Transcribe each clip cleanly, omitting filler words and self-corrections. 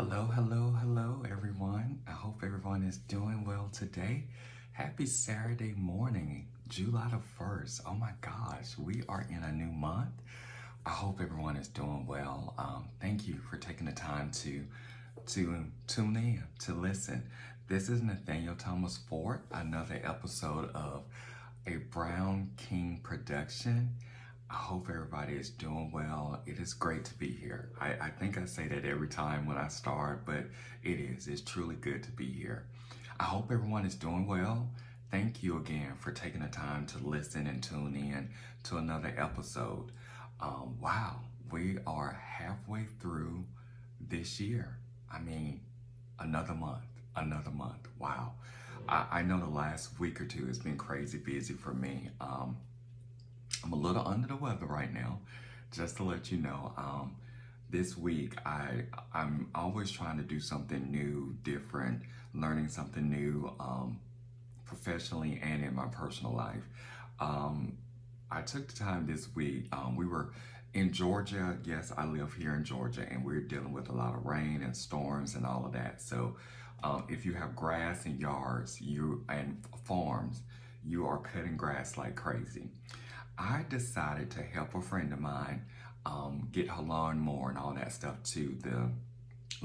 Hello, everyone. I hope everyone is doing well today. Happy Saturday morning, July the 1st. Oh my gosh, we are in a new month. I hope everyone is doing well. Thank you for taking the time to tune in, to listen. This is Nathaniel Thomas Ford, another episode of a Brown King production. I hope everybody is doing well. It is great to be here. I think I say that every time when I start, but it is. It's truly good to be here. I hope everyone is doing well. Thank you again for taking the time to listen and tune in to another episode. Wow, we are halfway through this year. I mean, another month, another month. Wow. I know the last week or two has been crazy busy for me. I'm a little under the weather right now, just to let you know. This week, I'm always trying to do something new, different, learning something new, professionally and in my personal life. I took the time this week. We were in Georgia. Yes, I live here in Georgia, and we're dealing with a lot of rain and storms and all of that. So, if you have grass in yards, you and farms, you are cutting grass like crazy. I decided to help a friend of mine get her lawnmower and all that stuff to the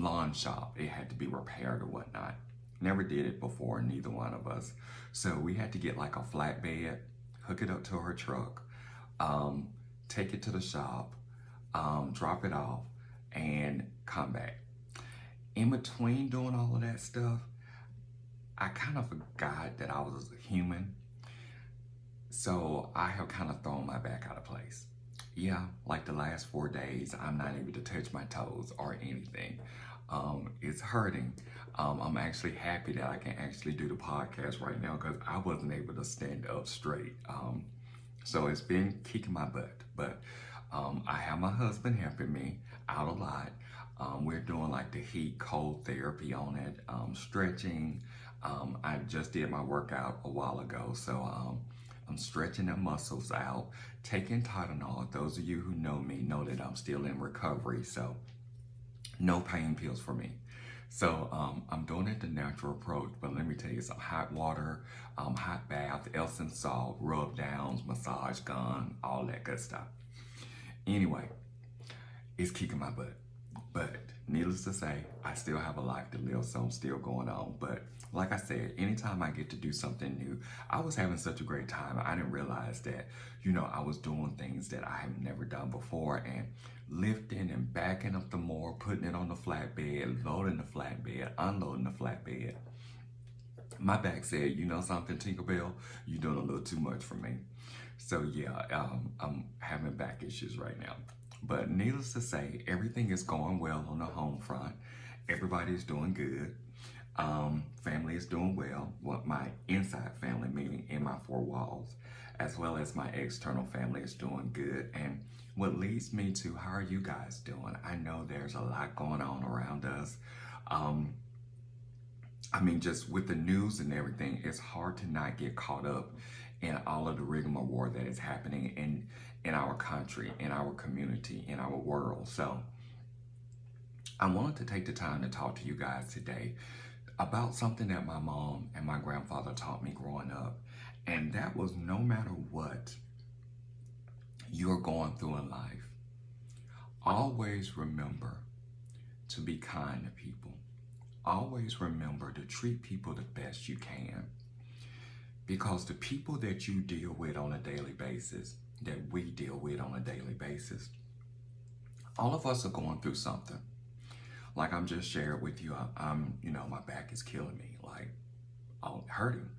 lawn shop. It had to be repaired or whatnot. Never did it before, neither one of us. So we had to get like a flatbed, hook it up to her truck, um, take it to the shop, drop it off, and come back. In between doing all of that stuff, I kind of forgot that I was a human. So I have kind of thrown my back out of place. Yeah, like the last 4 days, I'm not able to touch my toes or anything. It's hurting. I'm actually happy that I can actually do the podcast right now because I wasn't able to stand up straight. So it's been kicking my butt. But I have my husband helping me out a lot. We're doing like the heat cold therapy on it, stretching. I just did my workout a while ago, so I'm stretching the muscles out, taking Tylenol. Those of you who know me know that I'm still in recovery, so no pain pills for me. So I'm doing it the natural approach, but let me tell you, some hot water, hot bath, Epsom salt, rub downs, massage gun, all that good stuff. Anyway, it's kicking my butt. But needless to say, I still have a life to live, so I'm still going on. But like I said, anytime I get to do something new, I was having such a great time. I didn't realize that, I was doing things that I have never done before and lifting and backing up the mower, putting it on the flatbed, loading the flatbed, unloading the flatbed. My back said, you know something, Tinkerbell, you're doing a little too much for me. So yeah, I'm having back issues right now. But needless to say, everything is going well on the home front. Everybody is doing good. Family is doing well. What my inside family, meaning in my four walls, as well as my external family is doing good. And what leads me to, how are you guys doing? I know there's a lot going on around us. Um, just with the news and everything, it's hard to not get caught up in all of the rigmarole that is happening in our country, in our community, in our world. So I wanted to take the time to talk to you guys today about something that my mom and my grandfather taught me growing up. And that was, no matter what you're going through in life, always remember to be kind to people. Always remember to treat people the best you can. Because the people that you deal with on a daily basis, that we deal with on a daily basis, all of us are going through something. Like I'm just sharing with you, my back is killing me, like I'm hurting.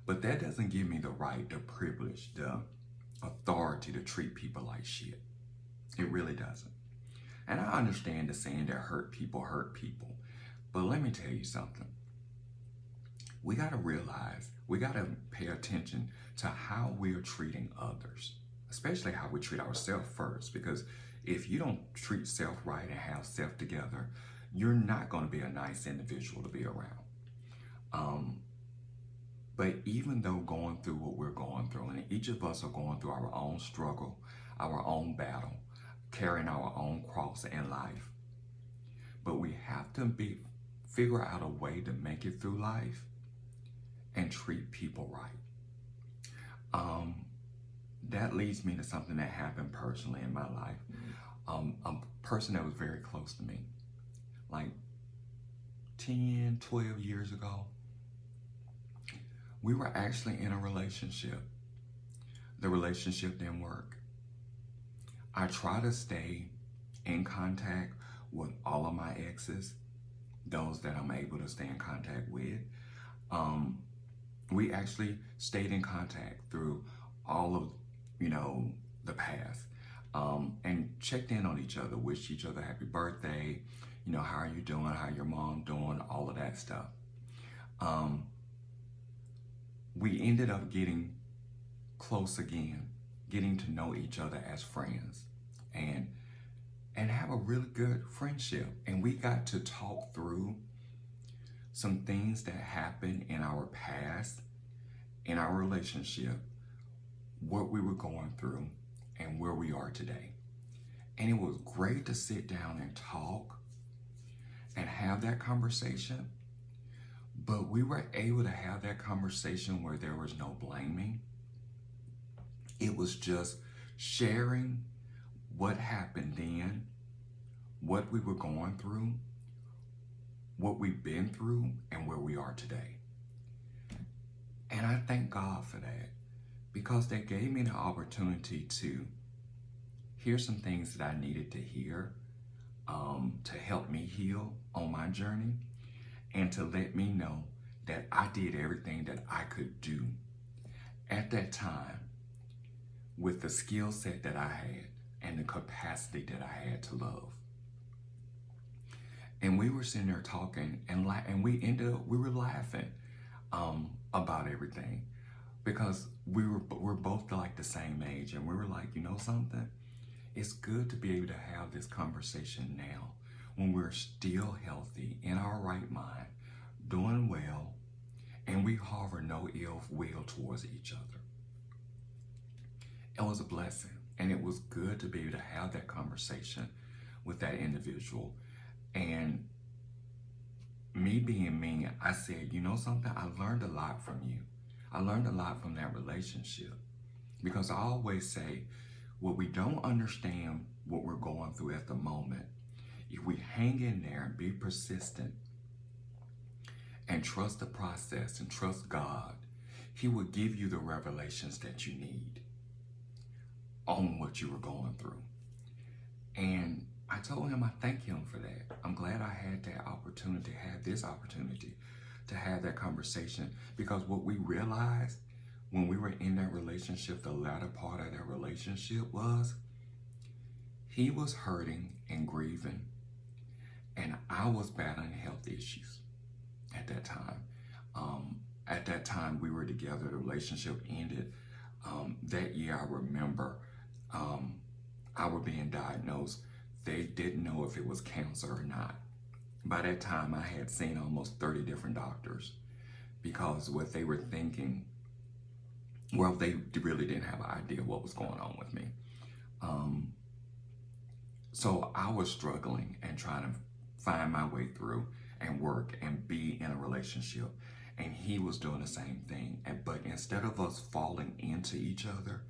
But that doesn't give me the right, the privilege, the authority to treat people like shit. It really doesn't. And I understand the saying that hurt people hurt people. But let me tell you something. We got to realize, we got to pay attention to how we are treating others, especially how we treat ourselves first. Because if you don't treat self right and have self together, you're not going to be a nice individual to be around. But even though going through what we're going through, and each of us are going through our own struggle, our own battle, carrying our own cross in life, but we have to figure out a way to make it through life and treat people right. That leads me to something that happened personally in my life. A person that was very close to me, like 10, 12 years ago, we were actually in a relationship. The relationship didn't work. I try to stay in contact with all of my exes, those that I'm able to stay in contact with. We actually stayed in contact through all of, the past, and checked in on each other, wished each other happy birthday, how are you doing, how your mom doing, all of that stuff. We ended up getting close again, getting to know each other as friends, and have a really good friendship. And we got to talk through some things that happened in our past, in our relationship, what we were going through, and where we are today. And it was great to sit down and talk and have that conversation. But we were able to have that conversation where there was no blaming. It was just sharing what happened then, what we were going through, what we've been through, and where we are today. And I thank God for that, because that gave me the opportunity to hear some things that I needed to hear, to help me heal on my journey, and to let me know that I did everything that I could do at that time with the skill set that I had and the capacity that I had to love. And we were sitting there talking, and we were laughing about everything, because we're both like the same age, and we were like, you know something? It's good to be able to have this conversation now when we're still healthy, in our right mind, doing well, and we harbor no ill will towards each other. It was a blessing, and it was good to be able to have that conversation with that individual. And me being me, I said, you know something? I learned a lot from you. I learned a lot from that relationship, because I always say, when we don't understand what we're going through at the moment, if we hang in there and be persistent and trust the process and trust God, He will give you the revelations that you need on what you were going through. And I told him I thank him for that. I'm glad I had that opportunity, had this opportunity to have that conversation, because what we realized when we were in that relationship, the latter part of that relationship, was he was hurting and grieving, and I was battling health issues at that time. At that time we were together, the relationship ended. That year I remember I were being diagnosed. They didn't know if it was cancer or not. By that time I had seen almost 30 different doctors, because what they were thinking, well, they really didn't have an idea what was going on with me. So I was struggling and trying to find my way through and work and be in a relationship. And he was doing the same thing. But instead of us falling into each other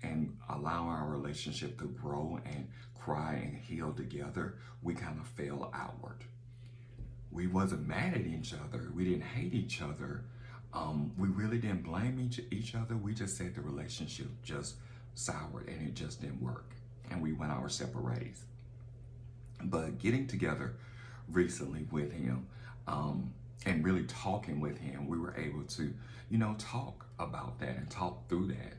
and allowing our relationship to grow and cry and heal together, we kind of fell outward. We wasn't mad at each other. We didn't hate each other. We really didn't blame each other. We just said the relationship just soured and it just didn't work. And we went our separate ways. But getting together recently with him, and really talking with him, we were able to, talk about that and talk through that.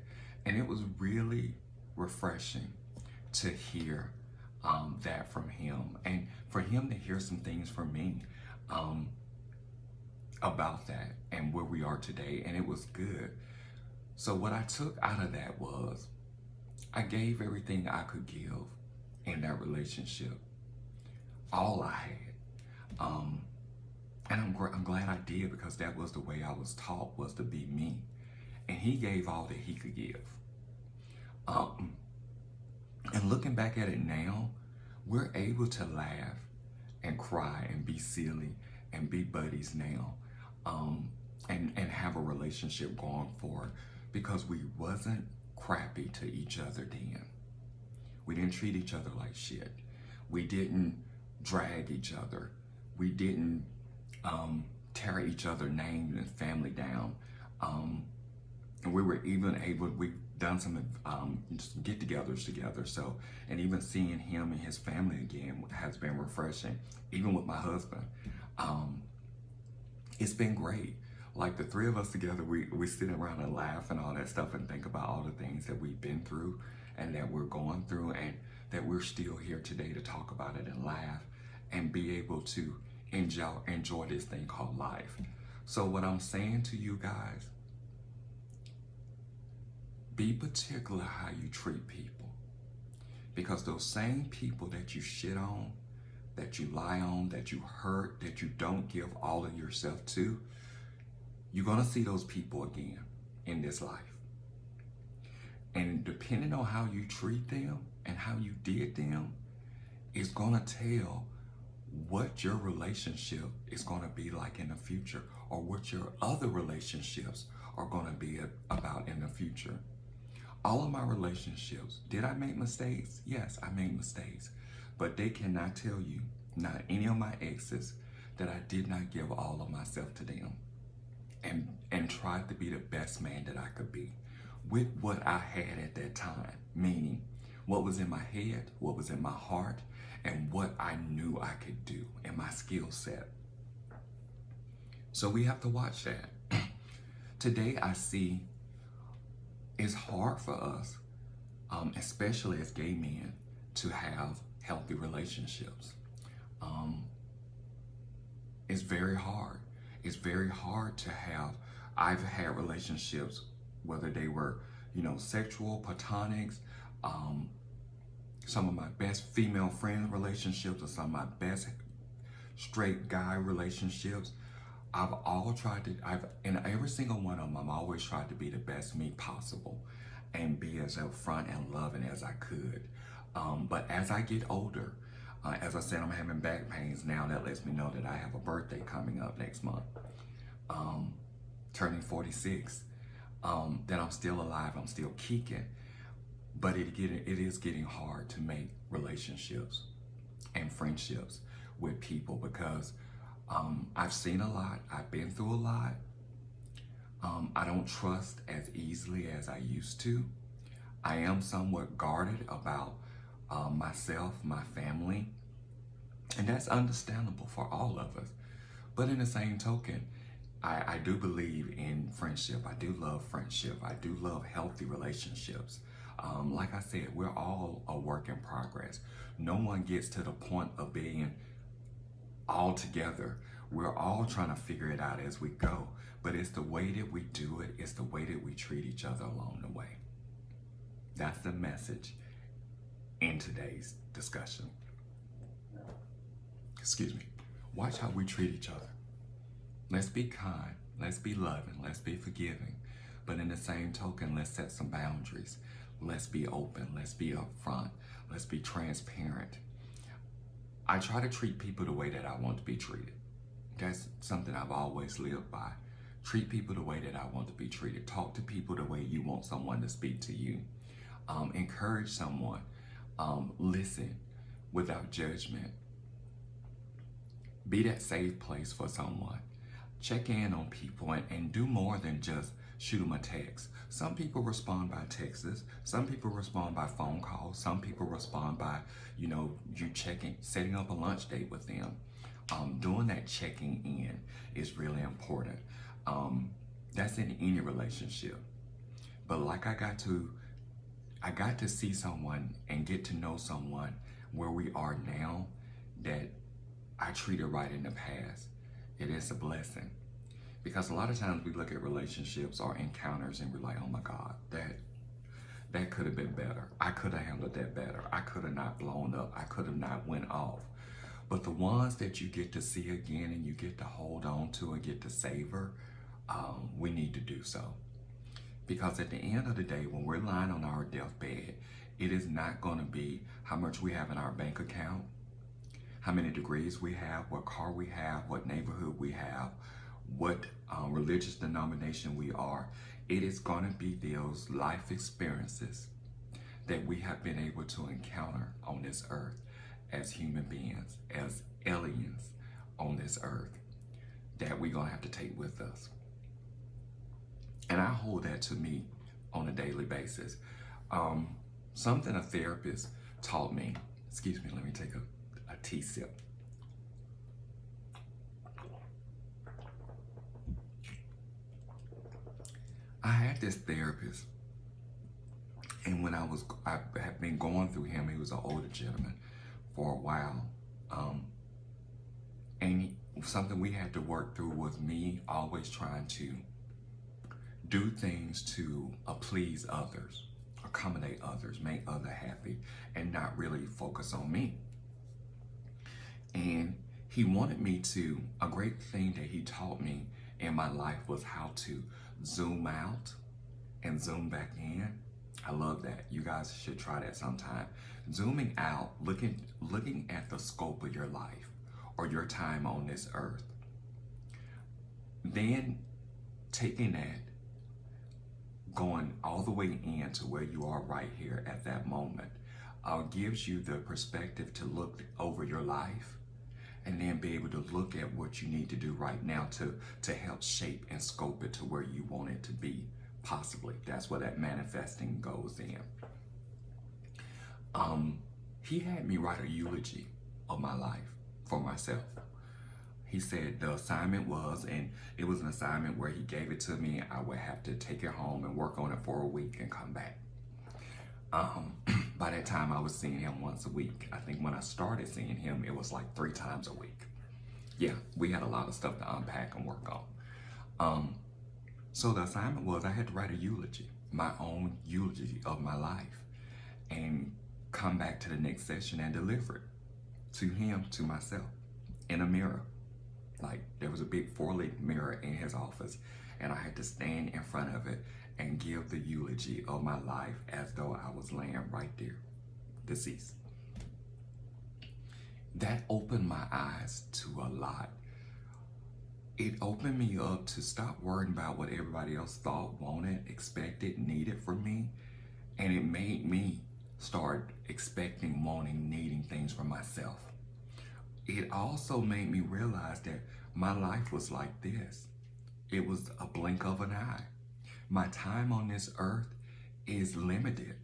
And it was really refreshing to hear that from him, and for him to hear some things from me about that and where we are today. And it was good. So what I took out of that was I gave everything I could give in that relationship, all I had. And I'm glad I did, because that was the way I was taught, was to be me. And he gave all that he could give. And looking back at it now, we're able to laugh and cry and be silly and be buddies now, and have a relationship going forward, because we wasn't crappy to each other then. We didn't treat each other like shit. We didn't drag each other. We didn't tear each other names and family down. And we were even able, we've done some just get-togethers together. So, and even seeing him and his family again has been refreshing. Even with my husband, it's been great. Like the three of us together, we sit around and laugh and all that stuff and think about all the things that we've been through and that we're going through, and that we're still here today to talk about it and laugh and be able to enjoy this thing called life. So what I'm saying to you guys, be particular how you treat people, because those same people that you shit on, that you lie on, that you hurt, that you don't give all of yourself to, you're gonna see those people again in this life. And depending on how you treat them and how you did them, is gonna tell what your relationship is gonna be like in the future, or what your other relationships are gonna be about in the future. All of my relationships, did I make mistakes? Yes, I made mistakes. But they cannot tell you, not any of my exes, that I did not give all of myself to them and tried to be the best man that I could be with what I had at that time. Meaning, what was in my head, what was in my heart, and what I knew I could do, and my skill set. So we have to watch that. Today I see it's hard for us, especially as gay men, to have healthy relationships. It's very hard. It's very hard to have. I've had relationships, whether they were, sexual, platonics, some of my best female friend relationships, or some of my best straight guy relationships. In every single one of them, I've always tried to be the best me possible and be as upfront and loving as I could. But as I get older, as I said, I'm having back pains now. That lets me know that I have a birthday coming up next month, turning 46. That I'm still alive, I'm still kicking. But it is getting hard to make relationships and friendships with people, because I've seen a lot, I've been through a lot. I don't trust as easily as I used to. I am somewhat guarded about myself, my family, and that's understandable for all of us. But in the same token, I do believe in friendship. I do love friendship. I do love healthy relationships. Like I said, we're all a work in progress. No one gets to the point of being all together. We're all trying to figure it out as we go. But it's the way that we do it. It's the way that we treat each other along the way. That's the message in today's discussion. Excuse me. Watch how we treat each other. Let's be kind. Let's be loving. Let's be forgiving. But in the same token, let's set some boundaries. Let's be open. Let's be upfront. Let's be transparent. I try to treat people the way that I want to be treated. That's something I've always lived by. Treat people the way that I want to be treated. Talk to people the way you want someone to speak to you. Encourage someone. Listen without judgment. Be that safe place for someone. Check in on people and do more than just shoot them a text. Some people respond by texts. Some people respond by phone calls. Some people respond by, you setting up a lunch date with them. Doing that checking in is really important. That's in any relationship. But like I got to see someone and get to know someone where we are now that I treated right in the past. It is a blessing. Because a lot of times we look at relationships or encounters and we're like, oh my God, that could have been better. I could have handled that better. I could have not blown up. I could have not went off. But the ones that you get to see again and you get to hold on to and get to savor, we need to do so. Because at the end of the day, when we're lying on our deathbed, it is not going to be how much we have in our bank account, how many degrees we have, what car we have, what neighborhood we have, what religious denomination we are. It is going to be those life experiences that we have been able to encounter on this earth as human beings, as aliens on this earth, that we're going to have to take with us. And I hold that to me on a daily basis. Something a therapist taught me, excuse me, let me take a tea sip. I had this therapist, and when I had been going through him, he was an older gentleman for a while. And something we had to work through was me always trying to do things to please others, accommodate others, make others happy, and not really focus on me. And he wanted me to, a great thing that he taught me in my life was how to zoom out and zoom back in. I love that. You guys should try that sometime. Zooming out, looking at the scope of your life or your time on this earth. Then taking that, going all the way in to where you are right here at that moment, gives you the perspective to look over your life and then be able to look at what you need to do right now to help shape and scope it to where you want it to be, possibly. That's where that manifesting goes in. He had me write a eulogy of my life for myself. He said the assignment was, and it was an assignment where he gave it to me, I would have to take it home and work on it for a week and come back. By that time, I was seeing him once a week. I think when I started seeing him, it was like 3 times a week. Yeah, we had a lot of stuff to unpack and work on. So the assignment was I had to write a eulogy, my own eulogy of my life, and come back to the next session and deliver it to him, to myself, in a mirror. Like, there was a big 4-leaf mirror in his office, and I had to stand in front of it and give the eulogy of my life as though I was laying right there, deceased. That opened my eyes to a lot. It opened me up to stop worrying about what everybody else thought, wanted, expected, needed from me. And it made me start expecting, wanting, needing things from myself. It also made me realize that my life was like this. It was a blink of an eye. My time on this earth is limited.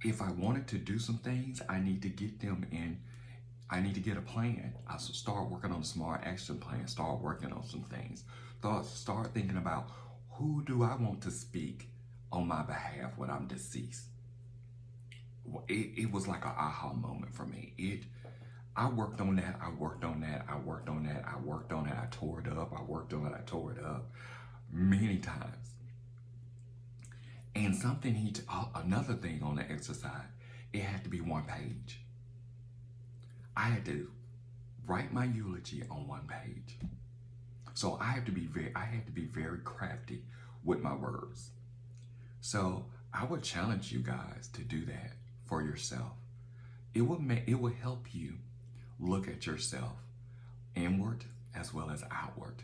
If I wanted to do some things, I need to get them in. I need to get a plan. I should start working on a smart action plan, start working on some things. Start thinking about, who do I want to speak on my behalf when I'm deceased? It was like an aha moment for me. I worked on that, I worked on that, I worked on that, I worked on it, I tore it up, I worked on it, I tore it up many times. And another thing on the exercise, it had to be 1 page. I had to write my eulogy on 1 page. So I had to be very crafty with my words. So I would challenge you guys to do that for yourself. It will help you look at yourself inward as well as outward.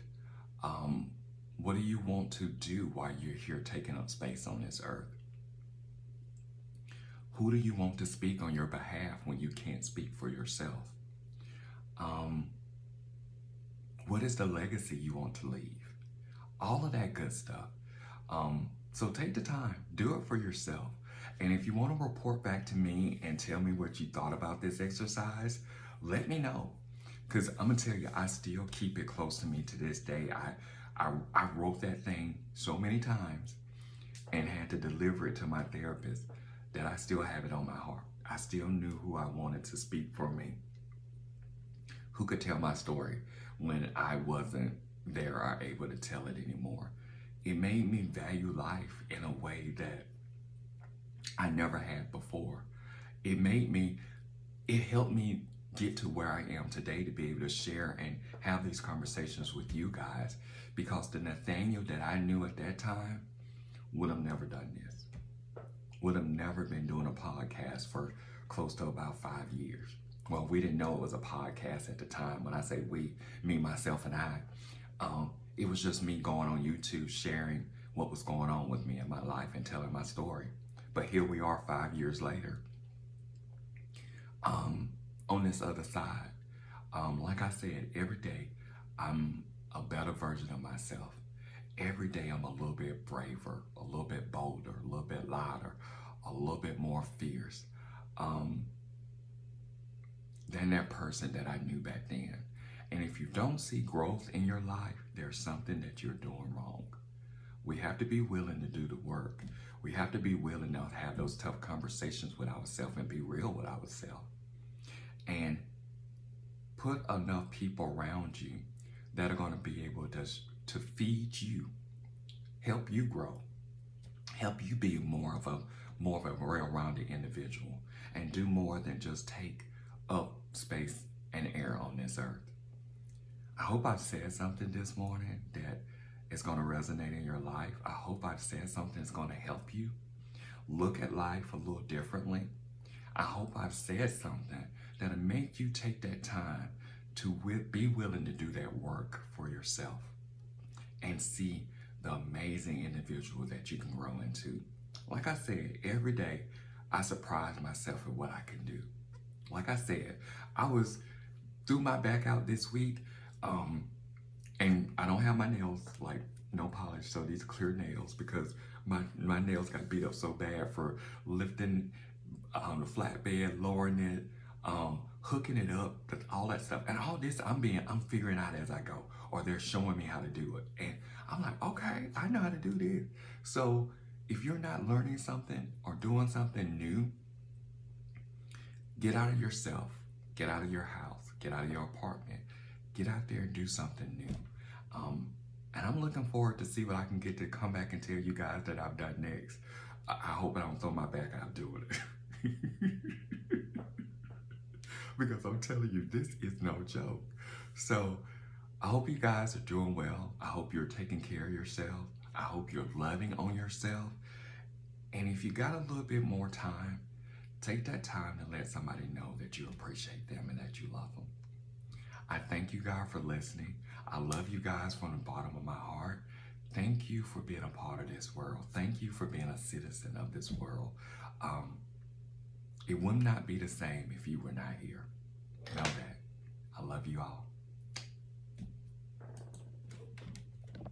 What do you want to do while you're here taking up space on this earth? Who do you want to speak on your behalf when you can't speak for yourself? What is the legacy you want to leave? All of that good stuff. So take the time, do it for yourself. And if you want to report back to me and tell me what you thought about this exercise, let me know. Because I'm going to tell you, I still keep it close to me to this day. I wrote that thing so many times and had to deliver it to my therapist that I still have it on my heart. I still knew who I wanted to speak for me, who could tell my story when I wasn't there or able to tell it anymore. It made me value life in a way that I never had before. It helped me get to where I am today to be able to share and have these conversations with you guys, because the Nathaniel that I knew at that time would have never done this. Would have never been doing a podcast for close to about 5 years. Well, we didn't know it was a podcast at the time. When I say we, me, myself, and I, it was just me going on YouTube, sharing what was going on with me in my life and telling my story. But here we are 5 years later, on this other side. Like I said, every day I'm a better version of myself. Every day I'm a little bit braver, a little bit bolder, a little bit louder, a little bit more fierce than that person that I knew back then. And if you don't see growth in your life, there's something that you're doing wrong. We have to be willing to do the work. We have to be willing to have those tough conversations with ourselves and be real with ourselves. And put enough people around you that are going to be able to feed you, help you grow, help you be more of a well-rounded individual, and do more than just take up space and air on this earth. I hope I've said something this morning that is going to resonate in your life. I hope I've said something that's going to help you look at life a little differently. I hope I've said something that'll make you take that time to be willing to do that work for yourself and see the amazing individual that you can grow into. Like I said, every day I surprise myself at what I can do. Like I said, I was threw my back out this week, and I don't have my nails, like, no polish, so these are clear nails because my nails got beat up so bad for lifting the flatbed, lowering it, hooking it up, all that stuff. And all this I'm figuring out as I go, or they're showing me how to do it. And I'm like, okay, I know how to do this. So if you're not learning something or doing something new, get out of yourself, get out of your house, get out of your apartment, get out there and do something new. And I'm looking forward to see what I can get to come back and tell you guys that I've done next. I hope I don't throw my back out doing it. Because I'm telling you, this is no joke. So I hope you guys are doing well. I hope you're taking care of yourself. I hope you're loving on yourself. And if you got a little bit more time, take that time to let somebody know that you appreciate them and that you love them. I thank you guys for listening. I love you guys from the bottom of my heart. Thank you for being a part of this world. Thank you for being a citizen of this world. It would not be the same if you were not here. Know that. I love you all.